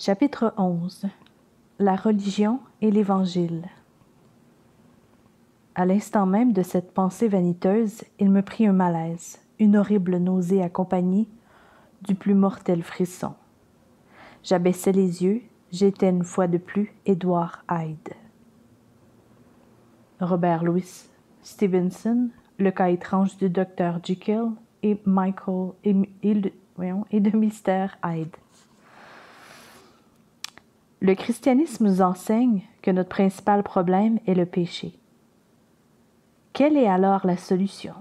Chapitre 11. La religion et l'Évangile. À l'instant même de cette pensée vaniteuse, il me prit un malaise, une horrible nausée accompagnée du plus mortel frisson. J'abaissai les yeux, j'étais une fois de plus Edward Hyde. Robert Louis Stevenson, Le cas étrange du Dr. Jekyll et de Mr. Hyde. Le christianisme nous enseigne que notre principal problème est le péché. Quelle est alors la solution?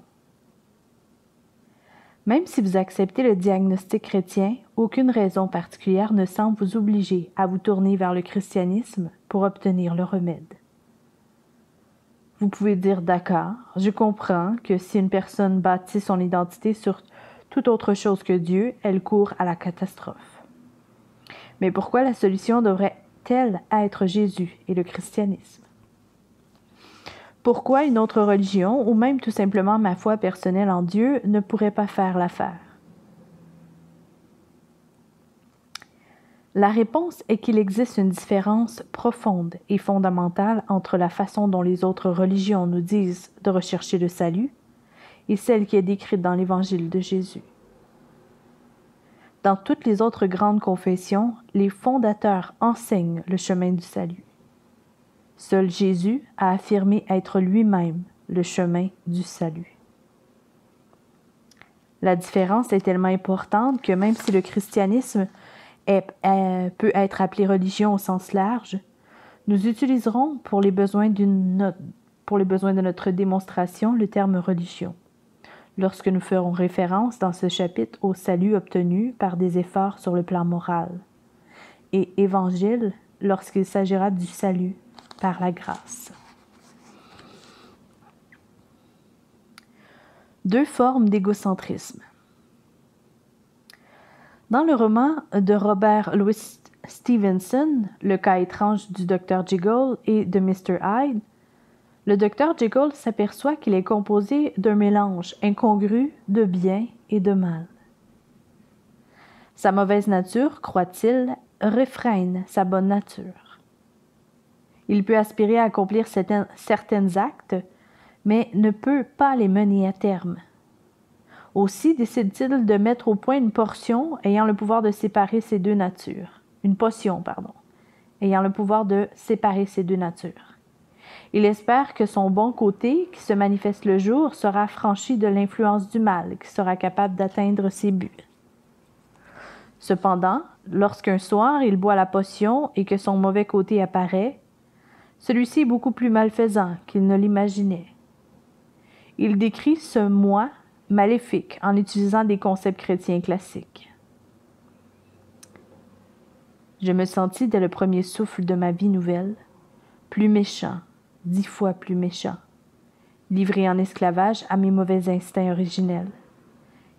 Même si vous acceptez le diagnostic chrétien, aucune raison particulière ne semble vous obliger à vous tourner vers le christianisme pour obtenir le remède. Vous pouvez dire d'accord, je comprends que si une personne bâtit son identité sur toute autre chose que Dieu, elle court à la catastrophe. Mais pourquoi la solution devrait-elle être Jésus et le christianisme? Pourquoi une autre religion, ou même tout simplement ma foi personnelle en Dieu, ne pourrait pas faire l'affaire? La réponse est qu'il existe une différence profonde et fondamentale entre la façon dont les autres religions nous disent de rechercher le salut et celle qui est décrite dans l'Évangile de Jésus. Dans toutes les autres grandes confessions, les fondateurs enseignent le chemin du salut. Seul Jésus a affirmé être lui-même le chemin du salut. La différence est tellement importante que même si le christianisme peut être appelé religion au sens large, nous utiliserons pour les besoins de notre démonstration le terme religion, lorsque nous ferons référence dans ce chapitre au salut obtenu par des efforts sur le plan moral, et évangile lorsqu'il s'agira du salut par la grâce. Deux formes d'égocentrisme. Dans le roman de Robert Louis Stevenson, Le cas étrange du Dr. Jekyll et de Mr. Hyde, le Dr. Jekyll s'aperçoit qu'il est composé d'un mélange incongru de bien et de mal. Sa mauvaise nature, croit-il, réfrène sa bonne nature. Il peut aspirer à accomplir certains actes, mais ne peut pas les mener à terme. Aussi décide-t-il de mettre au point une potion ayant le pouvoir de séparer ces deux natures. Une potion, ayant le pouvoir de séparer ces deux natures. Il espère que son bon côté, qui se manifeste le jour, sera affranchi de l'influence du mal, qui sera capable d'atteindre ses buts. Cependant, lorsqu'un soir il boit la potion et que son mauvais côté apparaît, celui-ci est beaucoup plus malfaisant qu'il ne l'imaginait. Il décrit ce moi maléfique en utilisant des concepts chrétiens classiques. Je me sentis dès le premier souffle de ma vie nouvelle, plus méchant, 10 fois plus méchant, livré en esclavage à mes mauvais instincts originels.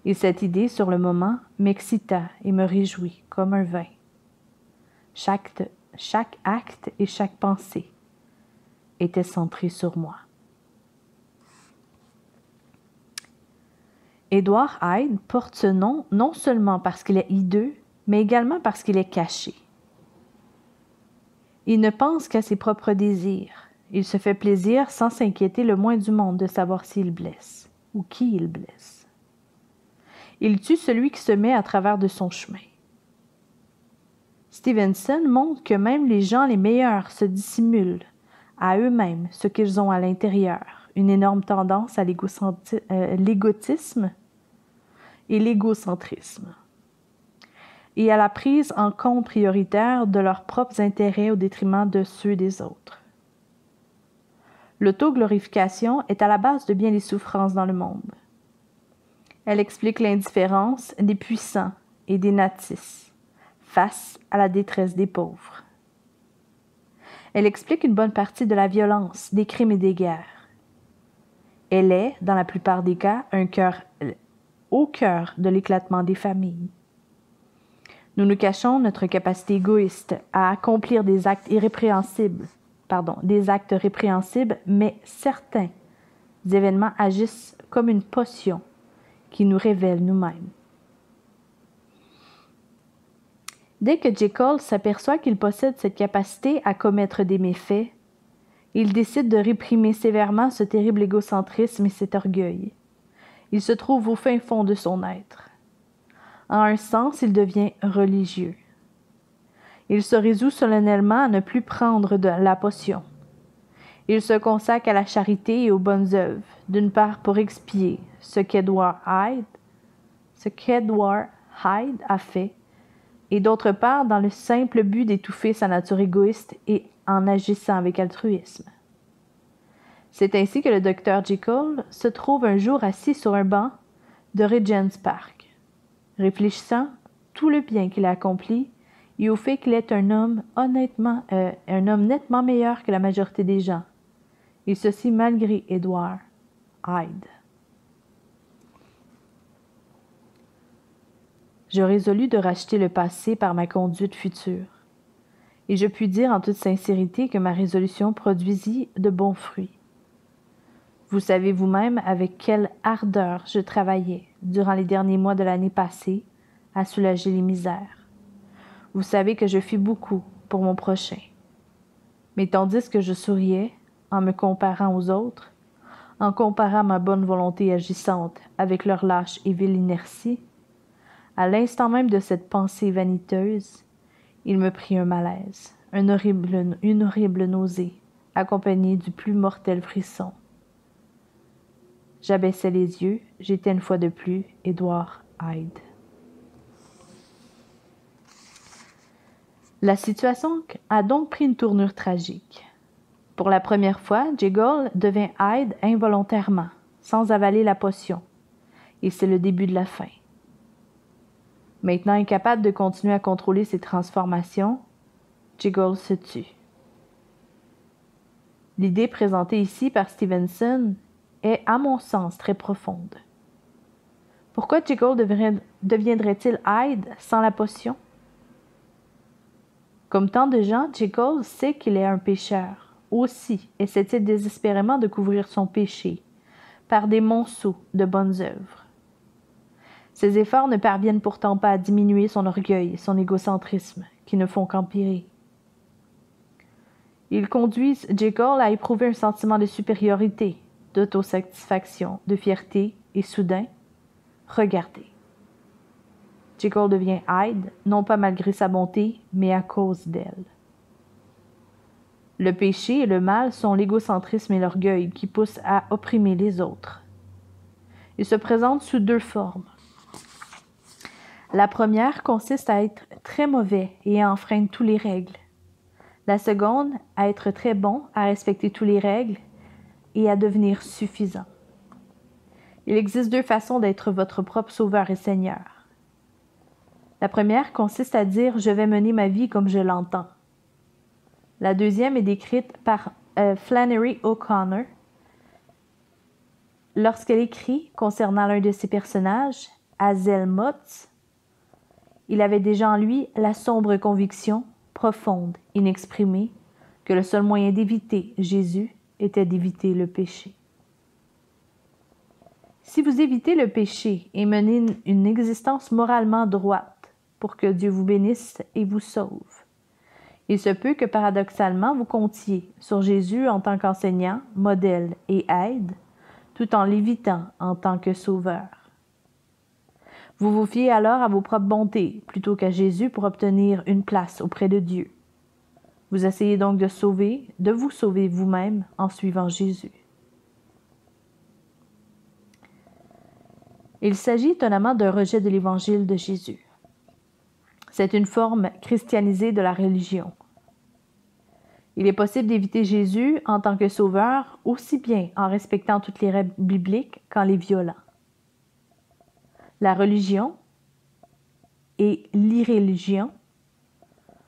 Et cette idée, sur le moment, m'excita et me réjouit comme un vin. Chaque acte et chaque pensée était centré sur moi. Edward Hyde porte ce nom non seulement parce qu'il est hideux, mais également parce qu'il est caché. Il ne pense qu'à ses propres désirs. Il se fait plaisir sans s'inquiéter le moins du monde de savoir s'il blesse ou qui il blesse. Il tue celui qui se met à travers de son chemin. Stevenson montre que même les gens les meilleurs se dissimulent à eux-mêmes ce qu'ils ont à l'intérieur, une énorme tendance à l'égotisme et l'égocentrisme, et à la prise en compte prioritaire de leurs propres intérêts au détriment de ceux des autres. L'autoglorification est à la base de bien des souffrances dans le monde. Elle explique l'indifférence des puissants et des natifs face à la détresse des pauvres. Elle explique une bonne partie de la violence, des crimes et des guerres. Elle est, dans la plupart des cas, au cœur de l'éclatement des familles. Nous nous cachons notre capacité égoïste à accomplir des actes répréhensibles, mais certains événements agissent comme une potion qui nous révèle nous-mêmes. Dès que Jekyll s'aperçoit qu'il possède cette capacité à commettre des méfaits, il décide de réprimer sévèrement ce terrible égocentrisme et cet orgueil. Il se trouve au fin fond de son être. En un sens, il devient religieux. Il se résout solennellement à ne plus prendre de la potion. Il se consacre à la charité et aux bonnes œuvres, d'une part pour expier ce qu'Edward Hyde a fait, et d'autre part dans le simple but d'étouffer sa nature égoïste et en agissant avec altruisme. C'est ainsi que le docteur Jekyll se trouve un jour assis sur un banc de Regent's Park, réfléchissant tout le bien qu'il a accompli et au fait qu'il est un homme nettement meilleur que la majorité des gens, et ceci malgré Edward Hyde. Je résolus de racheter le passé par ma conduite future, et je puis dire en toute sincérité que ma résolution produisit de bons fruits. Vous savez vous-même avec quelle ardeur je travaillais, durant les derniers mois de l'année passée, à soulager les misères. Vous savez que je fis beaucoup pour mon prochain. Mais tandis que je souriais, en me comparant aux autres, en comparant ma bonne volonté agissante avec leur lâche et vile inertie, à l'instant même de cette pensée vaniteuse, il me prit un malaise, une horrible nausée, accompagnée du plus mortel frisson. J'abaissai les yeux, j'étais une fois de plus Edward Hyde. La situation a donc pris une tournure tragique. Pour la première fois, Jekyll devint Hyde involontairement, sans avaler la potion, et c'est le début de la fin. Maintenant incapable de continuer à contrôler ses transformations, Jekyll se tue. L'idée présentée ici par Stevenson est, à mon sens, très profonde. Pourquoi Jekyll deviendrait-il Hyde sans la potion? Comme tant de gens, Jekyll sait qu'il est un pécheur. Aussi essaie-t-il désespérément de couvrir son péché par des monceaux de bonnes œuvres. Ses efforts ne parviennent pourtant pas à diminuer son orgueil et son égocentrisme, qui ne font qu'empirer. Ils conduisent Jekyll à éprouver un sentiment de supériorité, d'autosatisfaction, de fierté, et soudain, regardez. Jekyll devient Hyde, non pas malgré sa bonté, mais à cause d'elle. Le péché et le mal sont l'égocentrisme et l'orgueil qui poussent à opprimer les autres. Ils se présentent sous deux formes. La première consiste à être très mauvais et à enfreindre toutes les règles. La seconde, à être très bon, à respecter toutes les règles et à devenir suffisant. Il existe deux façons d'être votre propre sauveur et seigneur. La première consiste à dire « je vais mener ma vie comme je l'entends ». La deuxième est décrite par Flannery O'Connor lorsqu'elle écrit concernant l'un de ses personnages, Hazel Motz. Il avait déjà en lui la sombre conviction, profonde, inexprimée, que le seul moyen d'éviter Jésus était d'éviter le péché. Si vous évitez le péché et menez une existence moralement droite pour que Dieu vous bénisse et vous sauve, il se peut que paradoxalement vous comptiez sur Jésus en tant qu'enseignant, modèle et aide, tout en l'évitant en tant que sauveur. Vous vous fiez alors à vos propres bontés plutôt qu'à Jésus pour obtenir une place auprès de Dieu. Vous essayez donc de vous sauver vous-même en suivant Jésus. Il s'agit étonnamment d'un rejet de l'Évangile de Jésus. C'est une forme christianisée de la religion. Il est possible d'éviter Jésus en tant que sauveur aussi bien en respectant toutes les règles bibliques qu'en les violant. La religion et l'irréligion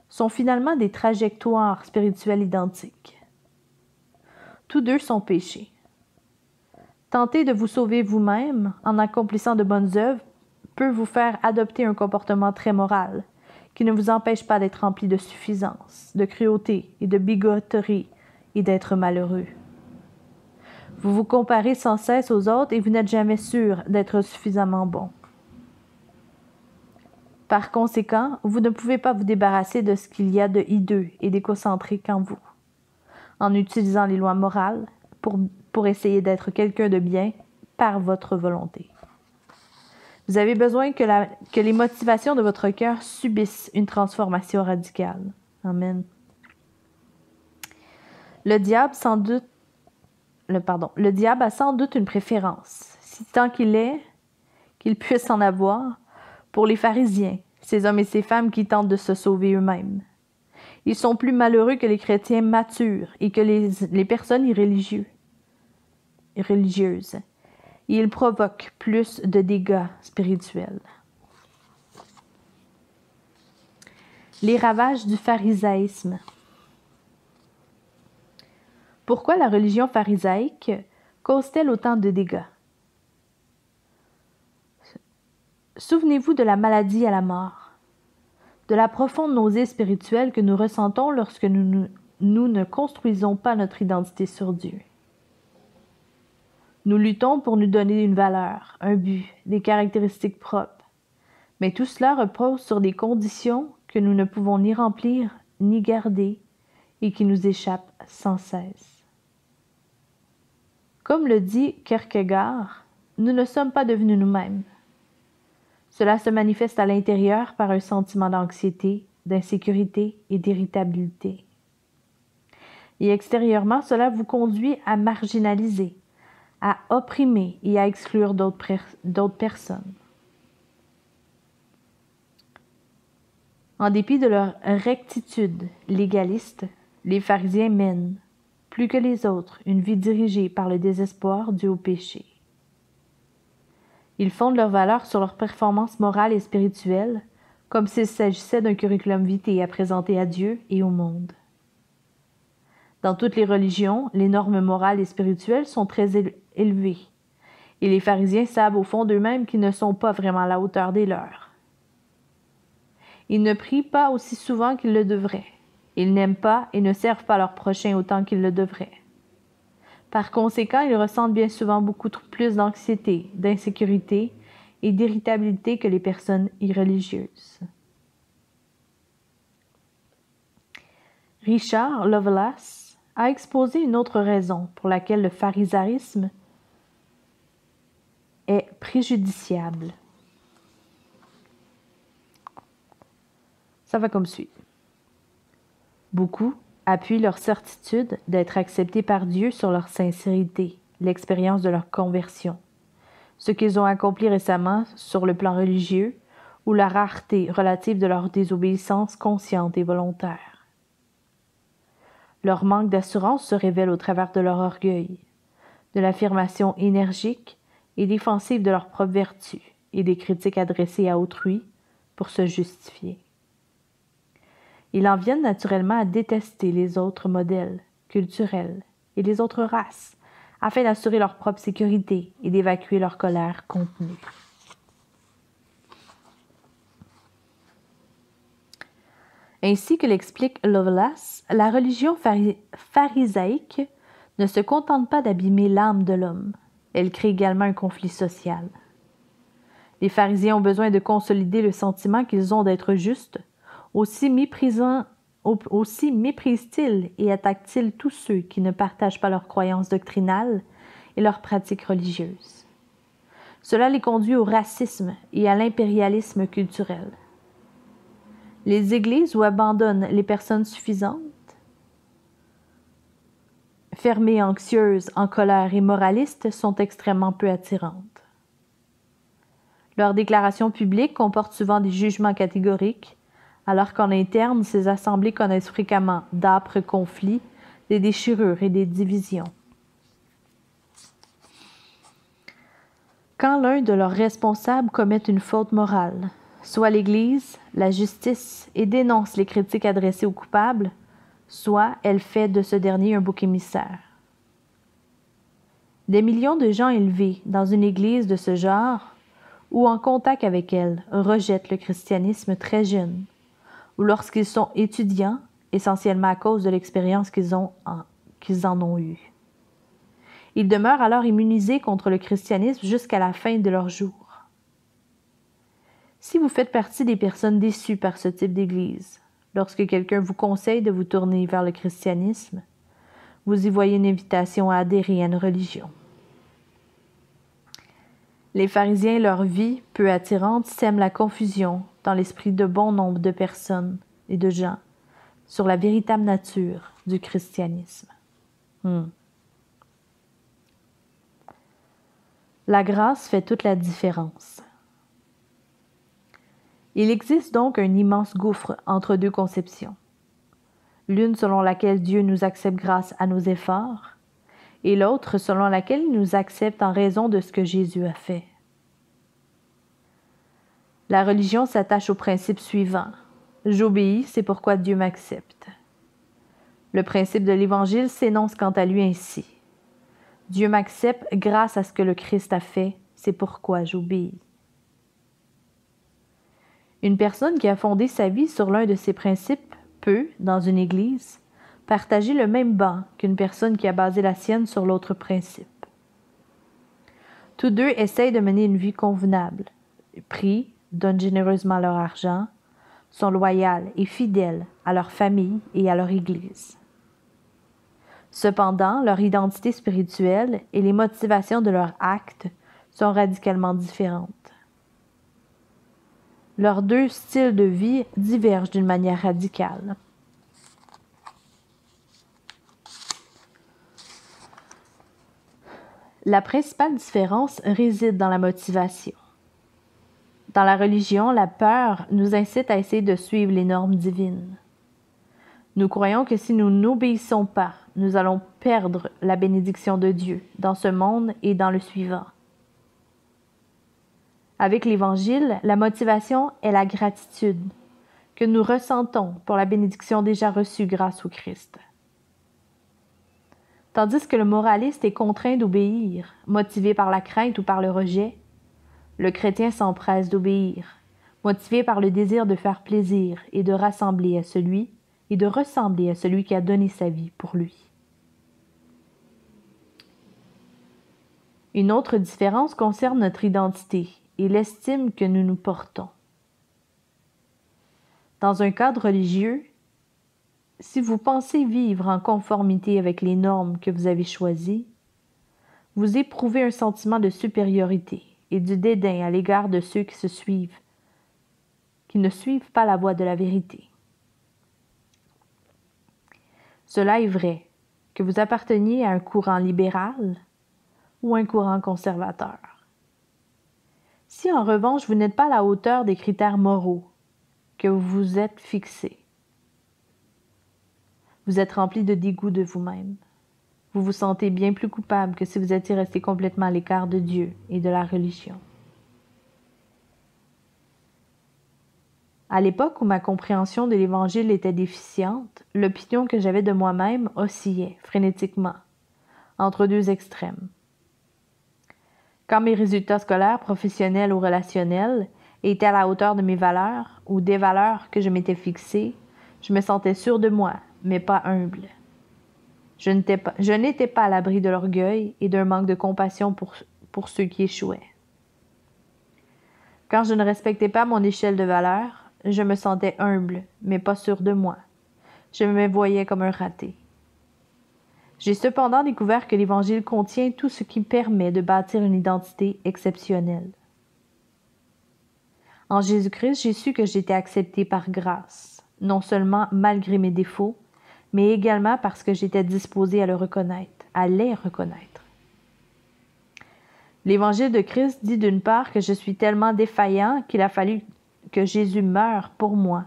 sont finalement des trajectoires spirituelles identiques. Tous deux sont péchés. Tenter de vous sauver vous-même en accomplissant de bonnes œuvres peut vous faire adopter un comportement très moral, qui ne vous empêche pas d'être rempli de suffisance, de cruauté et de bigoterie et d'être malheureux. Vous vous comparez sans cesse aux autres et vous n'êtes jamais sûr d'être suffisamment bon. Par conséquent, vous ne pouvez pas vous débarrasser de ce qu'il y a de hideux et d'égocentrique en vous, en utilisant les lois morales pour essayer d'être quelqu'un de bien par votre volonté. Vous avez besoin que les motivations de votre cœur subissent une transformation radicale. Amen. Le diable a sans doute une préférence, si tant qu'il puisse en avoir, pour les pharisiens, ces hommes et ces femmes qui tentent de se sauver eux-mêmes. Ils sont plus malheureux que les chrétiens matures et que les personnes irréligieuses. Et ils provoquent plus de dégâts spirituels. Les ravages du pharisaïsme. Pourquoi la religion pharisaïque cause-t-elle autant de dégâts? Souvenez-vous de la maladie à la mort, de la profonde nausée spirituelle que nous ressentons lorsque nous ne construisons pas notre identité sur Dieu. Nous luttons pour nous donner une valeur, un but, des caractéristiques propres, mais tout cela repose sur des conditions que nous ne pouvons ni remplir ni garder et qui nous échappent sans cesse. Comme le dit Kierkegaard, nous ne sommes pas devenus nous-mêmes. Cela se manifeste à l'intérieur par un sentiment d'anxiété, d'insécurité et d'irritabilité. Et extérieurement, cela vous conduit à marginaliser, à opprimer et à exclure d'autres personnes. En dépit de leur rectitude légaliste, les pharisiens mènent, plus que les autres, une vie dirigée par le désespoir dû au péché. Ils fondent leur valeur sur leur performance morale et spirituelle, comme s'il s'agissait d'un curriculum vitae à présenter à Dieu et au monde. Dans toutes les religions, les normes morales et spirituelles sont très élevées, et les pharisiens savent au fond d'eux-mêmes qu'ils ne sont pas vraiment à la hauteur des leurs. Ils ne prient pas aussi souvent qu'ils le devraient. Ils n'aiment pas et ne servent pas leur prochain autant qu'ils le devraient. Par conséquent, ils ressentent bien souvent beaucoup plus d'anxiété, d'insécurité et d'irritabilité que les personnes irréligieuses. Richard Lovelace a exposé une autre raison pour laquelle le pharisaïsme est préjudiciable. Ça va comme suit. Beaucoup appuient leur certitude d'être acceptés par Dieu sur leur sincérité, l'expérience de leur conversion, ce qu'ils ont accompli récemment sur le plan religieux ou la rareté relative de leur désobéissance consciente et volontaire. Leur manque d'assurance se révèle au travers de leur orgueil, de l'affirmation énergique et défensive de leur propre vertu et des critiques adressées à autrui pour se justifier. Ils en viennent naturellement à détester les autres modèles culturels et les autres races, afin d'assurer leur propre sécurité et d'évacuer leur colère contenue. Ainsi que l'explique Lovelace, la religion pharisaïque ne se contente pas d'abîmer l'âme de l'homme, elle crée également un conflit social. Les pharisiens ont besoin de consolider le sentiment qu'ils ont d'être justes, aussi méprisent-ils et attaquent-ils tous ceux qui ne partagent pas leurs croyances doctrinales et leurs pratiques religieuses. Cela les conduit au racisme et à l'impérialisme culturel. Les églises où abandonnent les personnes suffisantes, fermées, anxieuses, en colère et moralistes, sont extrêmement peu attirantes. Leurs déclarations publiques comportent souvent des jugements catégoriques, alors qu'en interne, ces assemblées connaissent fréquemment d'âpres conflits, des déchirures et des divisions. Quand l'un de leurs responsables commet une faute morale, soit l'Église, la justice, et dénonce les critiques adressées aux coupables, soit elle fait de ce dernier un bouc émissaire. Des millions de gens élevés dans une Église de ce genre, ou en contact avec elle, rejettent le christianisme très jeune, ou lorsqu'ils sont étudiants, essentiellement à cause de l'expérience qu'ils en ont eue. Ils demeurent alors immunisés contre le christianisme jusqu'à la fin de leurs jours. Si vous faites partie des personnes déçues par ce type d'Église, lorsque quelqu'un vous conseille de vous tourner vers le christianisme, vous y voyez une invitation à adhérer à une religion. Les pharisiens et leur vie, peu attirante, sèment la confusion dans l'esprit de bon nombre de personnes et de gens sur la véritable nature du christianisme. La grâce fait toute la différence. Il existe donc un immense gouffre entre deux conceptions. L'une selon laquelle Dieu nous accepte grâce à nos efforts, et l'autre selon laquelle il nous accepte en raison de ce que Jésus a fait. La religion s'attache au principe suivant. J'obéis, c'est pourquoi Dieu m'accepte. Le principe de l'Évangile s'énonce quant à lui ainsi. Dieu m'accepte grâce à ce que le Christ a fait, c'est pourquoi j'obéis. Une personne qui a fondé sa vie sur l'un de ces principes peut, dans une église, partager le même banc qu'une personne qui a basé la sienne sur l'autre principe. Tous deux essayent de mener une vie convenable, prient, donnent généreusement leur argent, sont loyaux et fidèles à leur famille et à leur église. Cependant, leur identité spirituelle et les motivations de leurs actes sont radicalement différentes. Leurs deux styles de vie divergent d'une manière radicale. La principale différence réside dans la motivation. Dans la religion, la peur nous incite à essayer de suivre les normes divines. Nous croyons que si nous n'obéissons pas, nous allons perdre la bénédiction de Dieu dans ce monde et dans le suivant. Avec l'Évangile, la motivation est la gratitude que nous ressentons pour la bénédiction déjà reçue grâce au Christ. Tandis que le moraliste est contraint d'obéir, motivé par la crainte ou par le rejet, le chrétien s'empresse d'obéir, motivé par le désir de faire plaisir et de ressembler à celui qui a donné sa vie pour lui. Une autre différence concerne notre identité et l'estime que nous nous portons. Dans un cadre religieux, si vous pensez vivre en conformité avec les normes que vous avez choisies, vous éprouvez un sentiment de supériorité et du dédain à l'égard de ceux qui ne suivent pas la voie de la vérité. Cela est vrai, que vous apparteniez à un courant libéral ou un courant conservateur. Si en revanche vous n'êtes pas à la hauteur des critères moraux que vous vous êtes fixés, vous êtes rempli de dégoût de vous-même. Vous vous sentez bien plus coupable que si vous étiez resté complètement à l'écart de Dieu et de la religion. À l'époque où ma compréhension de l'Évangile était déficiente, l'opinion que j'avais de moi-même oscillait frénétiquement entre deux extrêmes. Quand mes résultats scolaires, professionnels ou relationnels étaient à la hauteur de mes valeurs ou des valeurs que je m'étais fixées, je me sentais sûre de moi, mais pas humble. Je n'étais pas à l'abri de l'orgueil et d'un manque de compassion pour ceux qui échouaient. Quand je ne respectais pas mon échelle de valeurs, je me sentais humble, mais pas sûre de moi. Je me voyais comme un raté. J'ai cependant découvert que l'Évangile contient tout ce qui permet de bâtir une identité exceptionnelle. En Jésus-Christ, j'ai su que j'étais accepté par grâce, non seulement malgré mes défauts, mais également parce que j'étais disposé à les reconnaître. L'Évangile de Christ dit d'une part que je suis tellement défaillant qu'il a fallu que Jésus meure pour moi,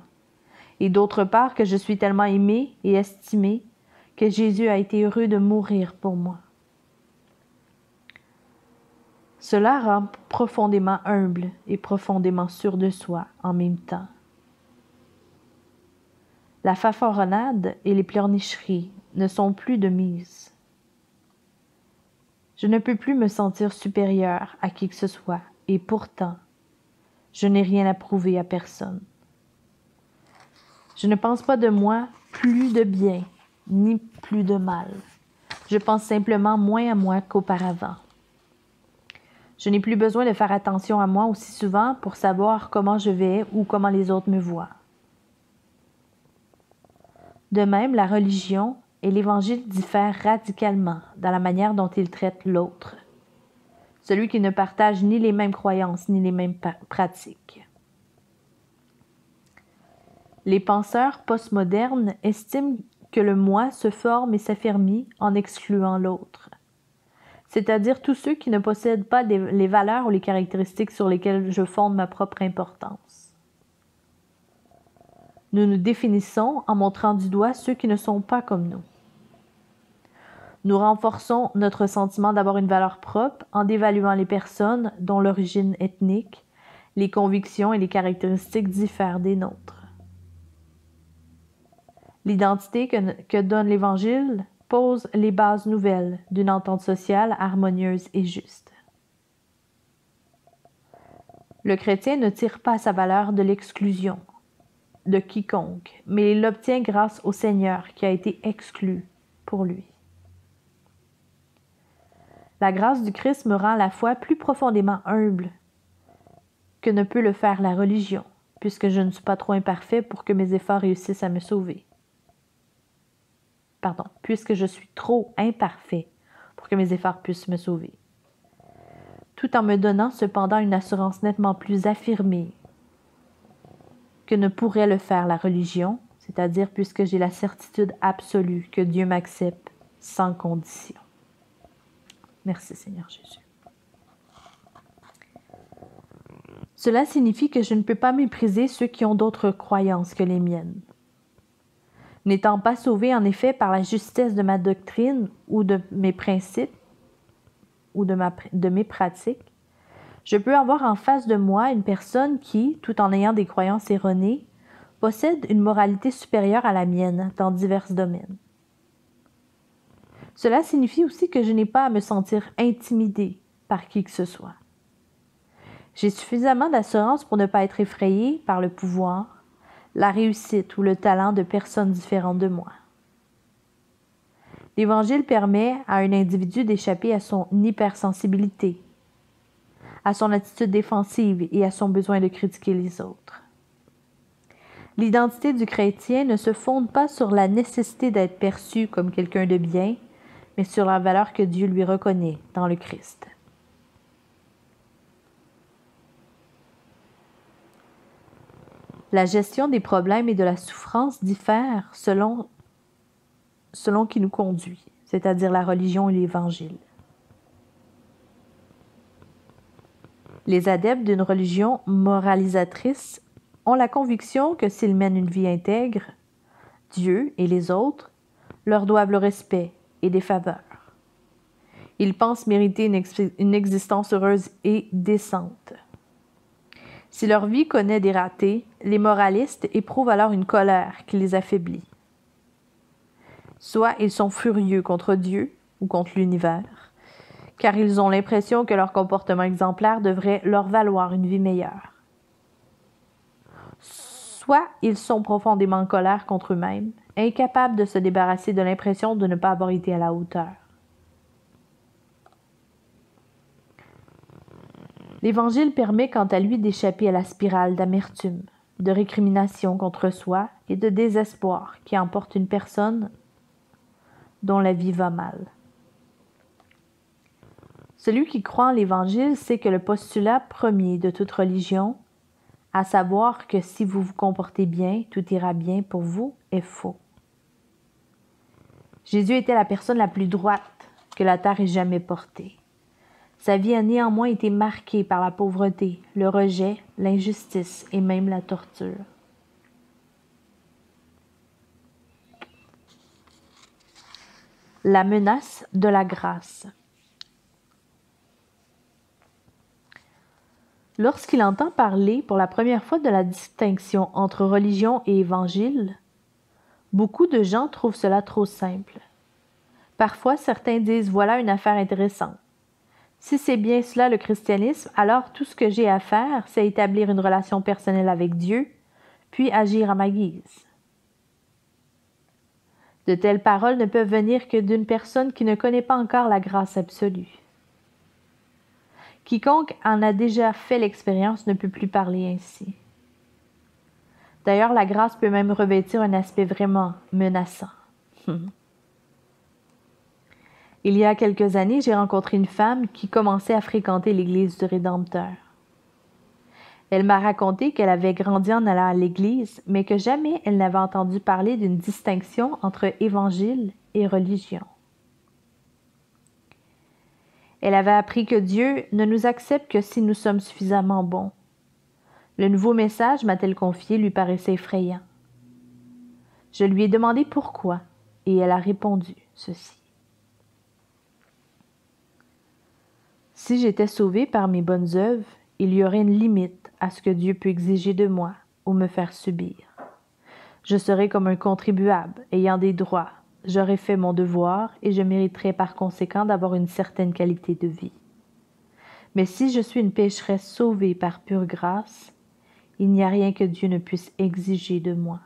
et d'autre part que je suis tellement aimé et estimé que Jésus a été heureux de mourir pour moi. Cela rend profondément humble et profondément sûr de soi en même temps. La fanfaronnade et les pleurnicheries ne sont plus de mise. Je ne peux plus me sentir supérieur à qui que ce soit, et pourtant, je n'ai rien à prouver à personne. Je ne pense pas de moi plus de bien, ni plus de mal. Je pense simplement moins à moi qu'auparavant. Je n'ai plus besoin de faire attention à moi aussi souvent pour savoir comment je vais ou comment les autres me voient. De même, la religion et l'Évangile diffèrent radicalement dans la manière dont ils traitent l'autre, celui qui ne partage ni les mêmes croyances ni les mêmes pratiques. Les penseurs postmodernes estiment que le moi se forme et s'affermit en excluant l'autre, c'est-à-dire tous ceux qui ne possèdent pas les valeurs ou les caractéristiques sur lesquelles je fonde ma propre importance. Nous nous définissons en montrant du doigt ceux qui ne sont pas comme nous. Nous renforçons notre sentiment d'avoir une valeur propre en dévaluant les personnes dont l'origine ethnique, les convictions et les caractéristiques diffèrent des nôtres. L'identité que donne l'Évangile pose les bases nouvelles d'une entente sociale harmonieuse et juste. Le chrétien ne tire pas sa valeur de l'exclusion de quiconque, mais il l'obtient grâce au Seigneur qui a été exclu pour lui. La grâce du Christ me rend à la fois plus profondément humble que ne peut le faire la religion, puisque je ne suis pas trop imparfait pour que mes efforts réussissent à me sauver. Puisque je suis trop imparfait pour que mes efforts puissent me sauver. Tout en me donnant cependant une assurance nettement plus affirmée que ne pourrait le faire la religion, c'est-à-dire puisque j'ai la certitude absolue que Dieu m'accepte sans condition. Merci Seigneur Jésus. Cela signifie que je ne peux pas mépriser ceux qui ont d'autres croyances que les miennes. N'étant pas sauvé en effet par la justesse de ma doctrine ou de mes principes ou de mes pratiques, je peux avoir en face de moi une personne qui, tout en ayant des croyances erronées, possède une moralité supérieure à la mienne dans divers domaines. Cela signifie aussi que je n'ai pas à me sentir intimidée par qui que ce soit. J'ai suffisamment d'assurance pour ne pas être effrayée par le pouvoir, la réussite ou le talent de personnes différentes de moi. L'Évangile permet à un individu d'échapper à son hypersensibilité, à son attitude défensive et à son besoin de critiquer les autres. L'identité du chrétien ne se fonde pas sur la nécessité d'être perçu comme quelqu'un de bien, mais sur la valeur que Dieu lui reconnaît dans le Christ. La gestion des problèmes et de la souffrance diffère selon qui nous conduit, c'est-à-dire la religion et l'Évangile. Les adeptes d'une religion moralisatrice ont la conviction que s'ils mènent une vie intègre, Dieu et les autres leur doivent le respect et des faveurs. Ils pensent mériter une existence heureuse et décente. Si leur vie connaît des ratés, les moralistes éprouvent alors une colère qui les affaiblit. Soit ils sont furieux contre Dieu ou contre l'univers, car ils ont l'impression que leur comportement exemplaire devrait leur valoir une vie meilleure. Soit ils sont profondément en colère contre eux-mêmes, incapables de se débarrasser de l'impression de ne pas avoir été à la hauteur. L'Évangile permet quant à lui d'échapper à la spirale d'amertume, de récrimination contre soi et de désespoir qui emporte une personne dont la vie va mal. Celui qui croit en l'Évangile sait que le postulat premier de toute religion, à savoir que si vous vous comportez bien, tout ira bien pour vous, est faux. Jésus était la personne la plus droite que la terre ait jamais portée. Sa vie a néanmoins été marquée par la pauvreté, le rejet, l'injustice et même la torture. La menace de la grâce. Lorsqu'il entend parler pour la première fois de la distinction entre religion et évangile, beaucoup de gens trouvent cela trop simple. Parfois, certains disent « voilà une affaire intéressante. Si c'est bien cela le christianisme, alors tout ce que j'ai à faire, c'est établir une relation personnelle avec Dieu, puis agir à ma guise. » De telles paroles ne peuvent venir que d'une personne qui ne connaît pas encore la grâce absolue. Quiconque en a déjà fait l'expérience ne peut plus parler ainsi. D'ailleurs, la grâce peut même revêtir un aspect vraiment menaçant. Il y a quelques années, j'ai rencontré une femme qui commençait à fréquenter l'Église du Rédempteur. Elle m'a raconté qu'elle avait grandi en allant à l'Église, mais que jamais elle n'avait entendu parler d'une distinction entre Évangile et religion. Elle avait appris que Dieu ne nous accepte que si nous sommes suffisamment bons. Le nouveau message, m'a-t-elle confié, lui paraissait effrayant. Je lui ai demandé pourquoi, et elle a répondu ceci. Si j'étais sauvée par mes bonnes œuvres, il y aurait une limite à ce que Dieu peut exiger de moi ou me faire subir. Je serais comme un contribuable, ayant des droits. J'aurais fait mon devoir et je mériterais par conséquent d'avoir une certaine qualité de vie. Mais si je suis une pécheresse sauvée par pure grâce, il n'y a rien que Dieu ne puisse exiger de moi.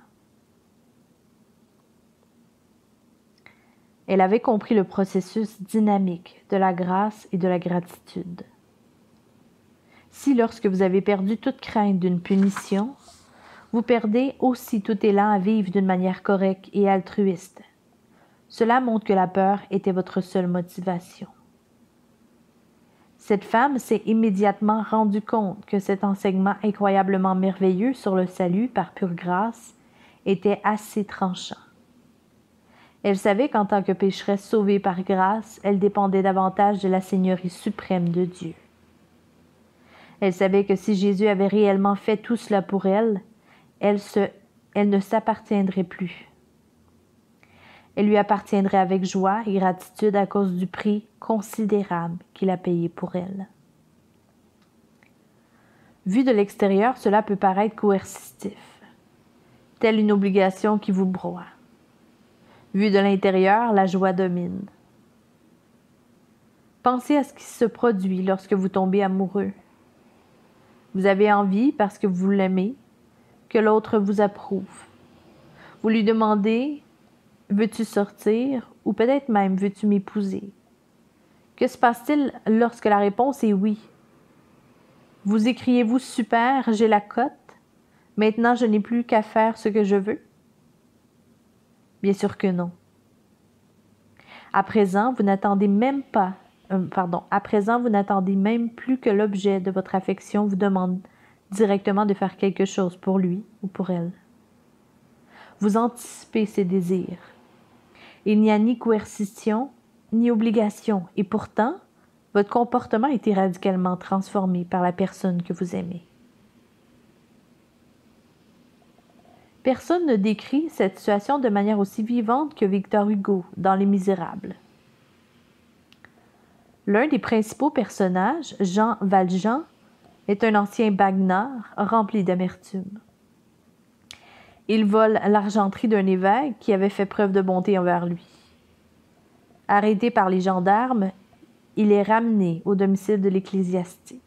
Elle avait compris le processus dynamique de la grâce et de la gratitude. Si lorsque vous avez perdu toute crainte d'une punition, vous perdez aussi tout élan à vivre d'une manière correcte et altruiste, cela montre que la peur était votre seule motivation. Cette femme s'est immédiatement rendue compte que cet enseignement incroyablement merveilleux sur le salut par pure grâce était assez tranchant. Elle savait qu'en tant que pécheresse sauvée par grâce, elle dépendait davantage de la Seigneurie suprême de Dieu. Elle savait que si Jésus avait réellement fait tout cela pour elle, elle ne s'appartiendrait plus. Elle lui appartiendrait avec joie et gratitude à cause du prix considérable qu'il a payé pour elle. Vu de l'extérieur, cela peut paraître coercitif, telle une obligation qui vous broie. Vu de l'intérieur, la joie domine. Pensez à ce qui se produit lorsque vous tombez amoureux. Vous avez envie, parce que vous l'aimez, que l'autre vous approuve. Vous lui demandez « Veux-tu sortir ?» ou peut-être même « Veux-tu m'épouser ?» Que se passe-t-il lorsque la réponse est « oui » ? Vous écriez-vous « Super, j'ai la cote. Maintenant, je n'ai plus qu'à faire ce que je veux ?» Bien sûr que non. À présent, vous n'attendez même plus que l'objet de votre affection vous demande directement de faire quelque chose pour lui ou pour elle. Vous anticipez ses désirs. Il n'y a ni coercition, ni obligation, et pourtant, votre comportement a été radicalement transformé par la personne que vous aimez. Personne ne décrit cette situation de manière aussi vivante que Victor Hugo dans Les Misérables. L'un des principaux personnages, Jean Valjean, est un ancien baguenard rempli d'amertume. Il vole l'argenterie d'un évêque qui avait fait preuve de bonté envers lui. Arrêté par les gendarmes, il est ramené au domicile de l'ecclésiastique.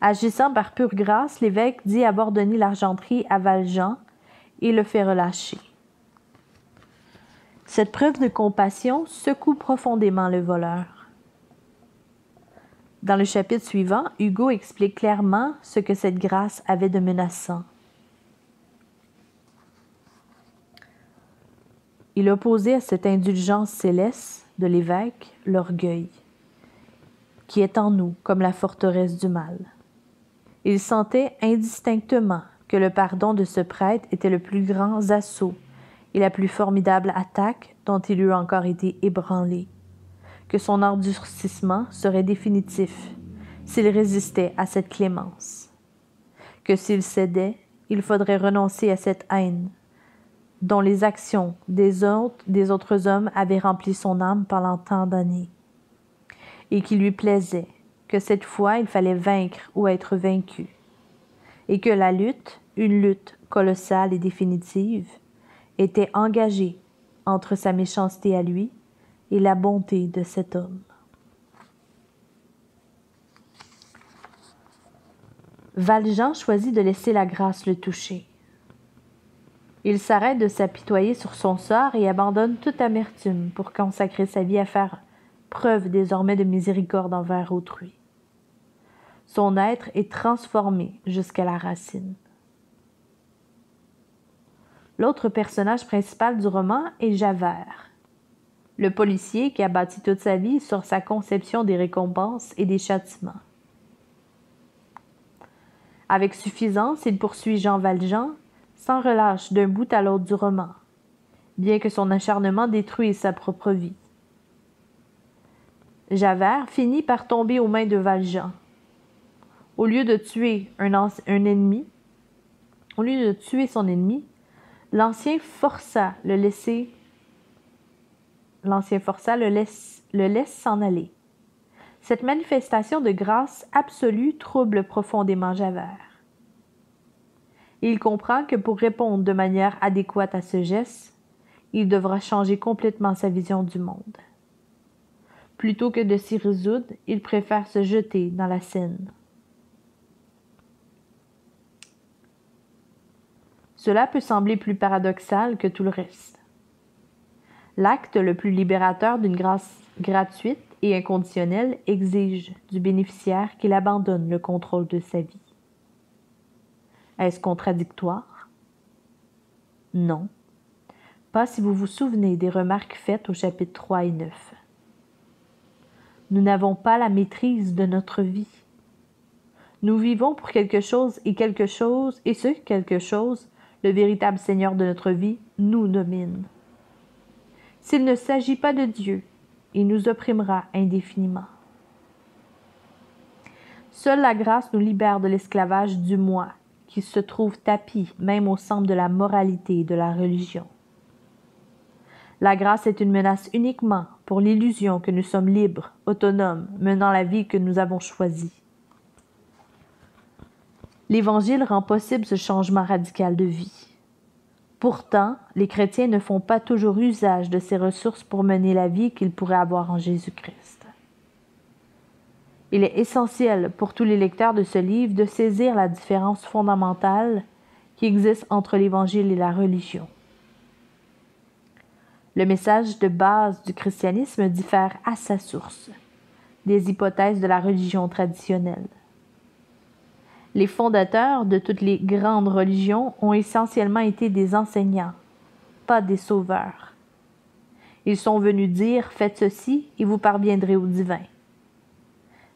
Agissant par pure grâce, l'évêque dit avoir donné l'argenterie à Valjean et le fait relâcher. Cette preuve de compassion secoue profondément le voleur. Dans le chapitre suivant, Hugo explique clairement ce que cette grâce avait de menaçant. Il opposait à cette indulgence céleste de l'évêque l'orgueil, qui est en nous comme la forteresse du mal. Il sentait indistinctement que le pardon de ce prêtre était le plus grand assaut et la plus formidable attaque dont il eût encore été ébranlé, que son endurcissement serait définitif s'il résistait à cette clémence, que s'il cédait, il faudrait renoncer à cette haine dont les actions des autres hommes avaient rempli son âme pendant tant d'années, et qui lui plaisait, que cette fois il fallait vaincre ou être vaincu, et que la lutte, une lutte colossale et définitive, était engagée entre sa méchanceté à lui et la bonté de cet homme. Valjean choisit de laisser la grâce le toucher. Il s'arrête de s'apitoyer sur son sort et abandonne toute amertume pour consacrer sa vie à faire preuve désormais de miséricorde envers autrui. Son être est transformé jusqu'à la racine. L'autre personnage principal du roman est Javert, le policier qui a bâti toute sa vie sur sa conception des récompenses et des châtiments. Avec suffisance, il poursuit Jean Valjean sans relâche d'un bout à l'autre du roman, bien que son acharnement détruise sa propre vie. Javert finit par tomber aux mains de Valjean. Au lieu de tuer son ennemi, l'ancien forçat le laisse s'en aller. Cette manifestation de grâce absolue trouble profondément Javert. Il comprend que pour répondre de manière adéquate à ce geste, il devra changer complètement sa vision du monde. Plutôt que de s'y résoudre, il préfère se jeter dans la Seine. Cela peut sembler plus paradoxal que tout le reste. L'acte le plus libérateur d'une grâce gratuite et inconditionnelle exige du bénéficiaire qu'il abandonne le contrôle de sa vie. Est-ce contradictoire? Non. Pas si vous vous souvenez des remarques faites au chapitre 3 et 9. Nous n'avons pas la maîtrise de notre vie. Nous vivons pour quelque chose, et ce quelque chose, le véritable Seigneur de notre vie, nous domine. S'il ne s'agit pas de Dieu, il nous opprimera indéfiniment. Seule la grâce nous libère de l'esclavage du moi, qui se trouve tapi même au centre de la moralité et de la religion. La grâce est une menace uniquement pour l'illusion que nous sommes libres, autonomes, menant la vie que nous avons choisie. L'Évangile rend possible ce changement radical de vie. Pourtant, les chrétiens ne font pas toujours usage de ces ressources pour mener la vie qu'ils pourraient avoir en Jésus-Christ. Il est essentiel pour tous les lecteurs de ce livre de saisir la différence fondamentale qui existe entre l'Évangile et la religion. Le message de base du christianisme diffère à sa source des hypothèses de la religion traditionnelle. Les fondateurs de toutes les grandes religions ont essentiellement été des enseignants, pas des sauveurs. Ils sont venus dire « Faites ceci et vous parviendrez au divin ».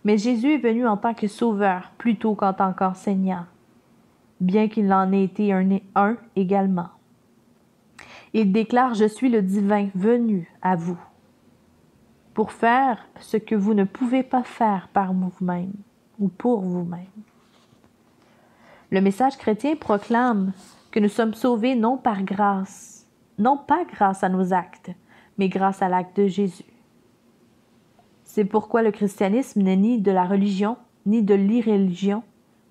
Mais Jésus est venu en tant que sauveur plutôt qu'en tant qu'enseignant, bien qu'il en ait été un également. Il déclare « Je suis le divin venu à vous » pour faire ce que vous ne pouvez pas faire par vous-même ou pour vous-même. Le message chrétien proclame que nous sommes sauvés non pas grâce à nos actes, mais grâce à l'acte de Jésus. C'est pourquoi le christianisme n'est ni de la religion, ni de l'irréligion,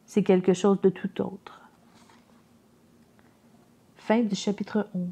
c'est quelque chose de tout autre. Fin du chapitre 11.